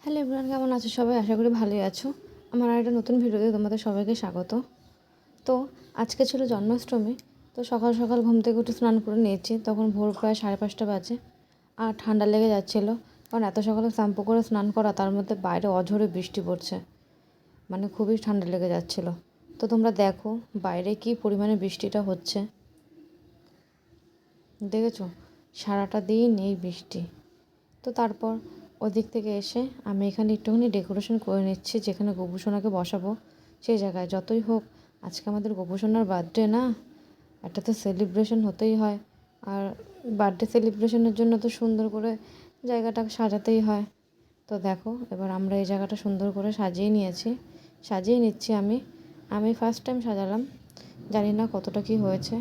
Hello everyone, কেমন আছো সবাই? আশা করি ভালোই আছো। আমার আর একটা নতুন ভিডিওতে তোমাদের সবাইকে স্বাগত। তো আজকে ছিল জন্মাষ্টমী। তো সকাল সকাল ঘুম থেকে উঠে স্নান করে নিয়েছি। তখন ভোর প্রায় 5:30 বাজে। আর ঠান্ডা লেগে যাচ্ছিলো, কারণ এত সকালে শ্যাম্পু করে স্নান করা, তার মধ্যে বাইরে অঝোরে বৃষ্টি পড়ছে, মানে খুবই ঠান্ডা লেগে যাচ্ছিলো। তো তোমরা দেখো বাইরে কী পরিমাণে বৃষ্টিটা হচ্ছে, দেখেছো? সারাটা দিন এই বৃষ্টি। তো তারপর ওদিক থেকে এসে আমি এখানে একটুখানি ডেকোরেশন করে নিচ্ছি, যেখানে গোপুসোনাকে বসাবো সেই জায়গায়। যতই হোক আজকে আমাদের গোপুসোনার বার্থডে না, একটা তো সেলিব্রেশন হতেই হয়। আর বার্থডে সেলিব্রেশনের জন্য তো সুন্দর করে জায়গাটা সাজাতেই হয়। তো দেখো এবার আমরা এই জায়গাটা সুন্দর করে সাজিয়ে নিচ্ছি। আমি ফার্স্ট টাইম সাজালাম, জানি না কতটা কি হয়েছে।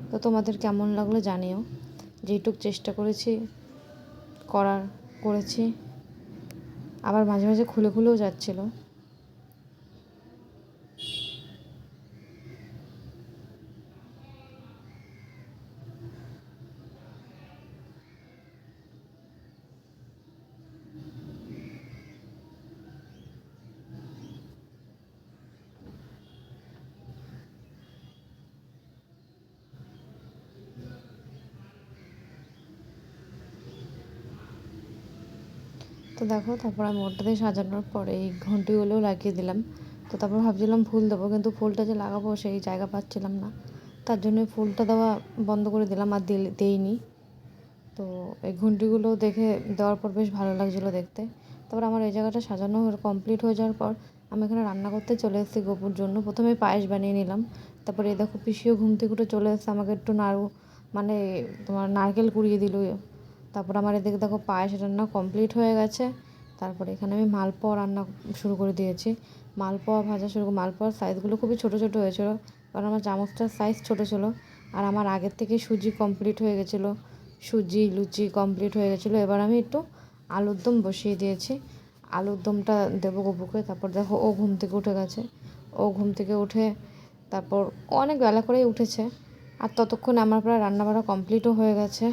তো তোমাদের কেমন লাগলো জানিও। যেইটুক চেষ্টা করেছি, আবার মাঝে মাঝে খুলেও যাচ্ছিলো। তো দেখো তারপর আমি ওটাতে সাজানোর পরে এই ঘন্টিগুলোও লাগিয়ে দিলাম। তো তারপর ভাবছিলাম ফুল দেবো, কিন্তু ফুলটা যে লাগাবো সেই জায়গা পাচ্ছিলাম না, তার জন্য ফুলটা দেওয়া বন্ধ করে দিলাম আর দেইনি। তো এই ঘন্টিগুলো দেখে দেওয়ার পর বেশ ভালো লাগছিলো দেখতে। তারপর আমার এই জায়গাটা সাজানো কমপ্লিট হয়ে যাওয়ার পর আমি এখানে রান্না করতে চলে এসেছি গোপুর জন্য। প্রথমে পায়েস বানিয়ে নিলাম। তারপরে এই দেখো পিসিও ঘুম থেকে উঠে চলে এসেছে, আমাকে একটু মানে তোমার নারকেল কুড়িয়ে দিল। তারপর আমার এদিকে দেখো পায়েস রান্না কমপ্লিট হয়ে গেছে। তারপরে এখানে আমি মালপোয়া রান্না শুরু করে দিয়েছি। মালপোয়ার সাইজগুলো খুবই ছোটো ছোটো হয়েছিলো, কারণ আমার চামচটার সাইজ ছোটো ছিল। আর আমার আগের থেকে সুজি কমপ্লিট হয়ে গেছিলো, সুজি লুচি কমপ্লিট হয়ে গেছিলো। এবার আমি একটু আলুর দম বসিয়ে দিয়েছি, আলুর দমটা দেবো গপুকে। তারপর দেখো ও ঘুম থেকে উঠে গেছে। ও ঘুম থেকে উঠে তারপর অনেক বেলা করেই উঠেছে। আর ততক্ষণ আমার প্রায় রান্নাবাড়া কমপ্লিটও হয়ে গেছে।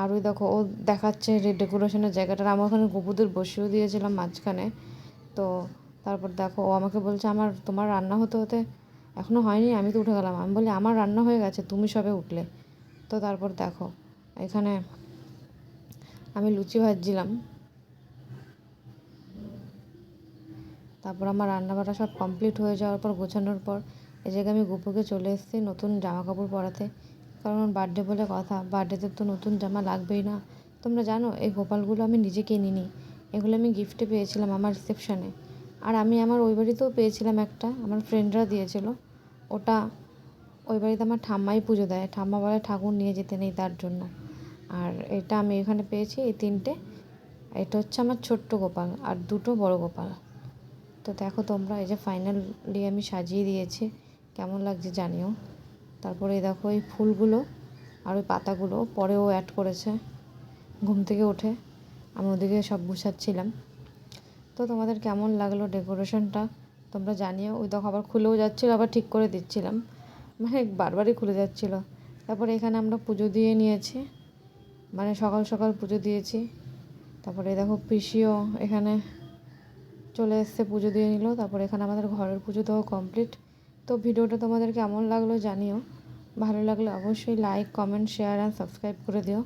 আর ওই দেখো ও দেখাচ্ছে যে ডেকোরেশনের জায়গাটা, আমার ওখানে গপুদের বসিয়েও দিয়েছিলাম মাঝখানে। তো তারপর দেখো ও আমাকে বলছে, তোমার রান্না হতে হতে এখনও হয়নি, আমি তো উঠে গেলাম। আমি বলি আমার রান্না হয়ে গেছে, তুমি সবে উঠলে। তো তারপর দেখো এখানে আমি লুচি ভাজছিলাম। তারপর আমার রান্নাবাড়া সব কমপ্লিট হয়ে যাওয়ার পর, গোছানোর পর এই জায়গায় আমি গপুকে চলে এসেছি নতুন জামা কাপড় পরাতে, কারণ বার্থডে বলে কথা, বার্থডেতে তো নতুন জামা লাগবেই না। তোমরা জানো এই গোপালগুলো আমি নিজে কিনিনি, এগুলো আমি গিফটে পেয়েছিলাম আমার রিসেপশানে। আর আমি আমার ওই বাড়িতেও পেয়েছিলাম একটা, আমার ফ্রেন্ডরা দিয়েছিল ওটা। ওই বাড়িতে আমার ঠাম্মাই পুজো দেয়, ঠাম্মা বলে ঠাকুর নিয়ে যেতে নেই তার জন্য। আর এটা আমি এখানে পেয়েছি এই 3টে। এটা হচ্ছে আমার ছোট্ট গোপাল আর 2টো বড় গোপাল। তো দেখো তোমরা, এই যে ফাইনালি আমি সাজিয়ে দিয়েছি, কেমন লাগছে জানিও। তারপরে এই দেখো এই ফুলগুলো আর ওই পাতাগুলো পরেও অ্যাড করেছে ঘুম থেকে উঠে, আমি ওদিকে সব গুছাচ্ছিলাম। তো তোমাদের কেমন লাগলো ডেকোরেশনটা তোমরা জানিও। ওই দেখো আবার খুলেও যাচ্ছিলো, আবার ঠিক করে দিচ্ছিলাম, মানে বারবারই খুলে যাচ্ছিলো। তারপরে এখানে আমরা পুজো দিয়ে নিয়েছি, মানে সকাল সকাল পুজো দিয়েছি। তারপরে দেখো পিসিও এখানে চলে এসছে, পুজো দিয়ে নিল। তারপর এখানে আমাদের ঘরের পুজো দেওয়া কমপ্লিট। তো ভিডিওটা তোমাদের কেমন লাগলো জানিও, ভালো লাগলে অবশ্যই like comment share and subscribe করে দিও।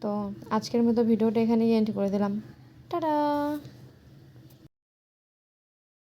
তো আজকের মতো ভিডিওটা এখানেই এন্ড করে দিলাম। টাটা।